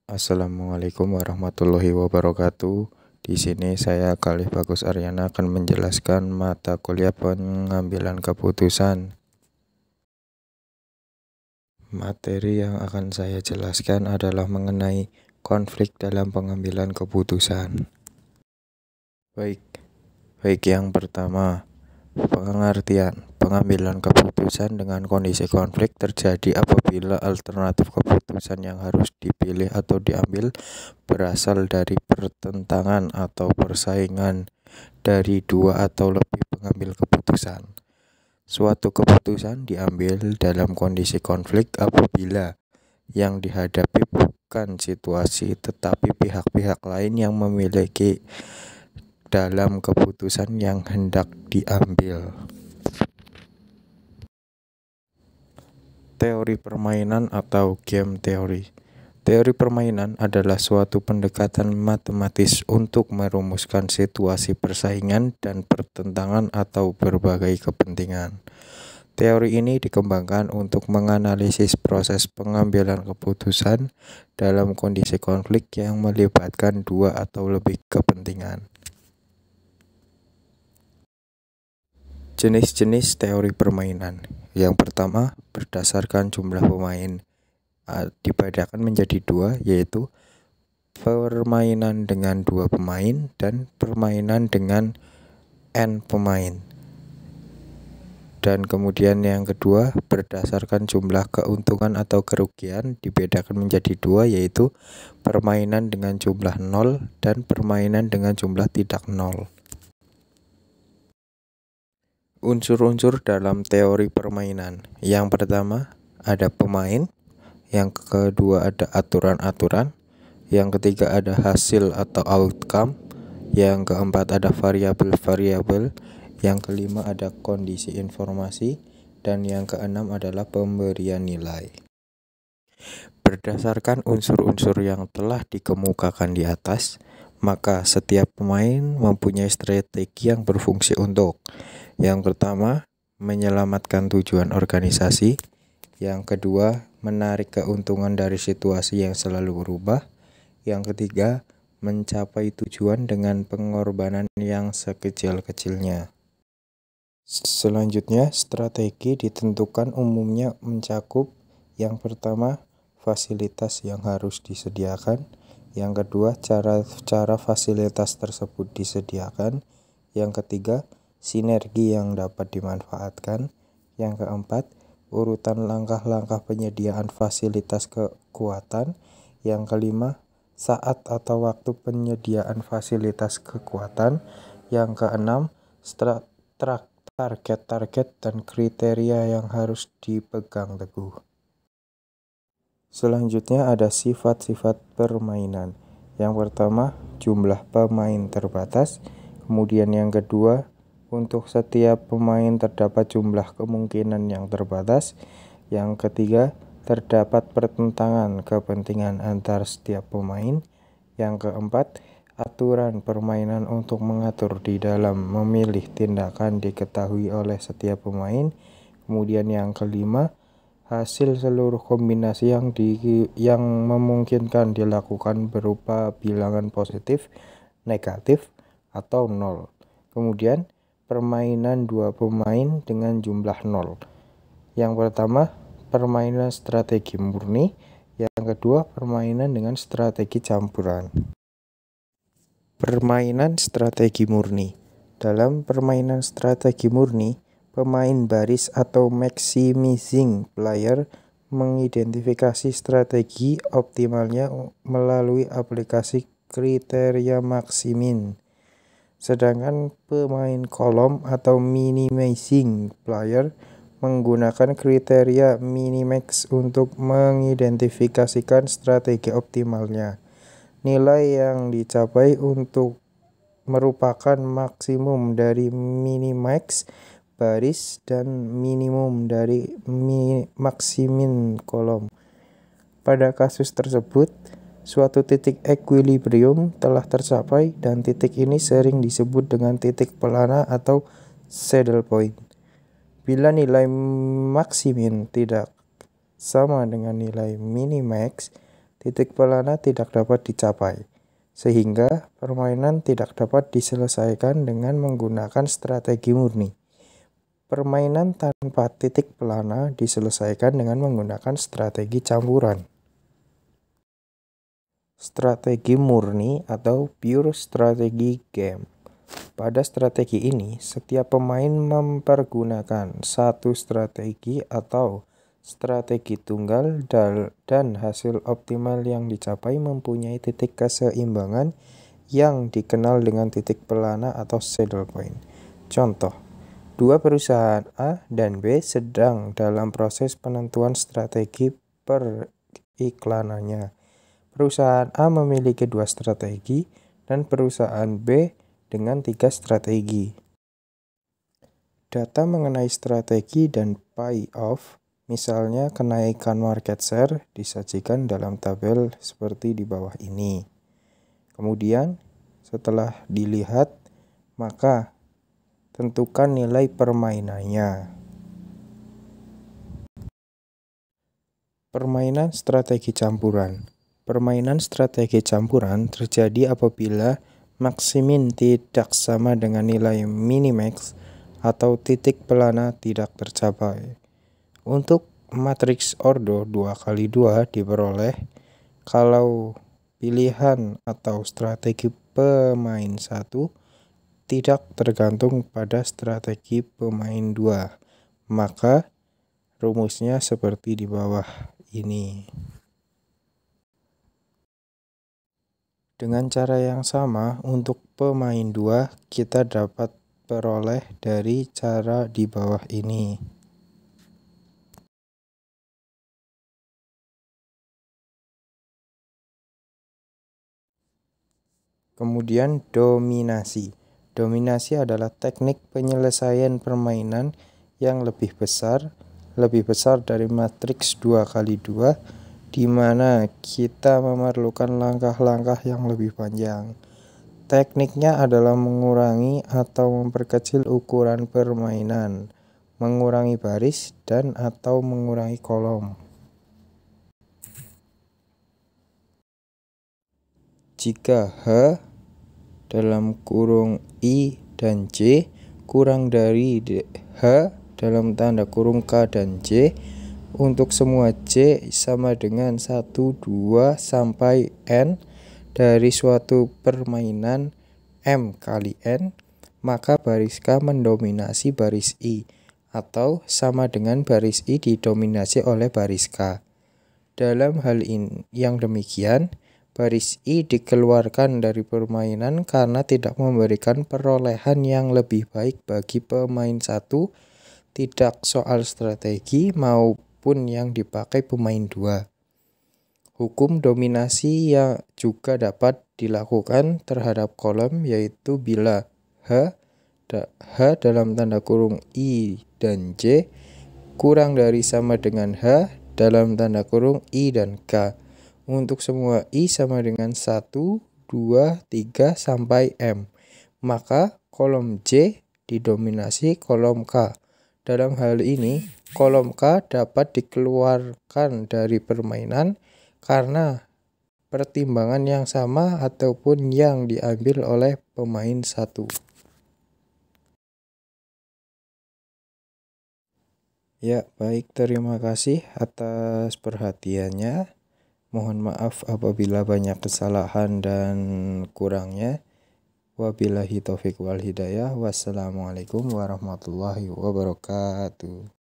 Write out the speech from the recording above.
Assalamualaikum warahmatullahi wabarakatuh. Di sini saya Khalif Bagus Aryana akan menjelaskan mata kuliah pengambilan keputusan. Materi yang akan saya jelaskan adalah mengenai konflik dalam pengambilan keputusan. Baik yang pertama, pengertian. Pengambilan keputusan dengan kondisi konflik terjadi apabila alternatif keputusan yang harus dipilih atau diambil berasal dari pertentangan atau persaingan dari dua atau lebih pengambil keputusan. Suatu keputusan diambil dalam kondisi konflik apabila yang dihadapi bukan situasi tetapi pihak-pihak lain yang memiliki dalam keputusan yang hendak diambil. Teori permainan atau game teori. Teori permainan adalah suatu pendekatan matematis untuk merumuskan situasi persaingan dan pertentangan atau berbagai kepentingan. Teori ini dikembangkan untuk menganalisis proses pengambilan keputusan dalam kondisi konflik yang melibatkan dua atau lebih kepentingan. Jenis-jenis teori permainan. Yang pertama, berdasarkan jumlah pemain dibedakan menjadi dua, yaitu permainan dengan dua pemain dan permainan dengan n pemain. Dan kemudian yang kedua, berdasarkan jumlah keuntungan atau kerugian dibedakan menjadi dua, yaitu permainan dengan jumlah 0 dan permainan dengan jumlah tidak 0. Unsur-unsur dalam teori permainan. Yang pertama, ada pemain. Yang kedua, ada aturan-aturan. Yang ketiga, ada hasil atau outcome. Yang keempat, ada variabel-variabel. Yang kelima, ada kondisi informasi. Dan yang keenam adalah pemberian nilai. Berdasarkan unsur-unsur yang telah dikemukakan di atas, maka setiap pemain mempunyai strategi yang berfungsi untuk: yang pertama, menyelamatkan tujuan organisasi. Yang kedua, menarik keuntungan dari situasi yang selalu berubah. Yang ketiga, mencapai tujuan dengan pengorbanan yang sekecil-kecilnya. Selanjutnya, strategi ditentukan umumnya mencakup: yang pertama, fasilitas yang harus disediakan. Yang kedua, cara fasilitas tersebut disediakan. Yang ketiga, sinergi yang dapat dimanfaatkan. Yang keempat, urutan langkah-langkah penyediaan fasilitas kekuatan. Yang kelima, saat atau waktu penyediaan fasilitas kekuatan. Yang keenam, target-target dan kriteria yang harus dipegang teguh. Selanjutnya ada sifat-sifat permainan. Yang pertama, jumlah pemain terbatas. Kemudian yang kedua, untuk setiap pemain terdapat jumlah kemungkinan yang terbatas. Yang ketiga, terdapat pertentangan kepentingan antar setiap pemain. Yang keempat, aturan permainan untuk mengatur di dalam memilih tindakan diketahui oleh setiap pemain. Kemudian yang kelima, hasil seluruh kombinasi yang memungkinkan dilakukan berupa bilangan positif, negatif, atau 0. Kemudian permainan dua pemain dengan jumlah 0. Yang pertama, permainan strategi murni. Yang kedua, permainan dengan strategi campuran. Permainan strategi murni. Dalam permainan strategi murni, pemain baris atau maximizing player mengidentifikasi strategi optimalnya melalui aplikasi kriteria maksimin. Sedangkan pemain kolom atau minimizing player menggunakan kriteria minimax untuk mengidentifikasikan strategi optimalnya. Nilai yang dicapai untuk merupakan maksimum dari minimax baris dan minimum dari maksimin kolom. Pada kasus tersebut, suatu titik equilibrium telah tercapai dan titik ini sering disebut dengan titik pelana atau saddle point. Bila nilai maksimin tidak sama dengan nilai minimax, titik pelana tidak dapat dicapai, sehingga permainan tidak dapat diselesaikan dengan menggunakan strategi murni. Permainan tanpa titik pelana diselesaikan dengan menggunakan strategi campuran. Strategi murni atau pure strategy game. Pada strategi ini, setiap pemain mempergunakan satu strategi atau strategi tunggal dan hasil optimal yang dicapai mempunyai titik keseimbangan yang dikenal dengan titik pelana atau saddle point. Contoh, dua perusahaan A dan B sedang dalam proses penentuan strategi periklanannya. Perusahaan A memiliki 2 strategi dan perusahaan B dengan 3 strategi. Data mengenai strategi dan payoff, misalnya kenaikan market share, disajikan dalam tabel seperti di bawah ini. Kemudian, setelah dilihat, maka tentukan nilai permainannya. Permainan strategi campuran. Permainan strategi campuran terjadi apabila maksimin tidak sama dengan nilai minimax atau titik pelana tidak tercapai. Untuk matriks ordo 2x2 diperoleh kalau pilihan atau strategi pemain 1 tidak tergantung pada strategi pemain 2. Maka rumusnya seperti di bawah ini. Dengan cara yang sama, untuk pemain 2, kita dapat peroleh dari cara di bawah ini. Kemudian dominasi. Dominasi adalah teknik penyelesaian permainan yang lebih besar dari matriks 2x2, di mana kita memerlukan langkah-langkah yang lebih panjang. Tekniknya adalah mengurangi atau memperkecil ukuran permainan, mengurangi baris dan atau mengurangi kolom. Jika H dalam kurung I dan J kurang dari H dalam tanda kurung K dan J, untuk semua J sama dengan 1, 2, sampai N dari suatu permainan M kali N, maka baris K mendominasi baris I, atau sama dengan baris I didominasi oleh baris K. Dalam hal ini yang demikian, baris I dikeluarkan dari permainan karena tidak memberikan perolehan yang lebih baik bagi pemain 1, tidak soal strategi maupun yang dipakai pemain 2. Hukum dominasi yang juga dapat dilakukan terhadap kolom, yaitu bila H dalam tanda kurung I dan J kurang dari sama dengan H dalam tanda kurung I dan K. Untuk semua I sama dengan 1, 2, 3, sampai M, maka kolom J didominasi kolom K. Dalam hal ini, kolom K dapat dikeluarkan dari permainan karena pertimbangan yang sama ataupun yang diambil oleh pemain 1. Ya, baik, terima kasih atas perhatiannya. Mohon maaf apabila banyak kesalahan dan kurangnya. Wabillahi taufiq wal hidayah. Wassalamualaikum warahmatullahi wabarakatuh.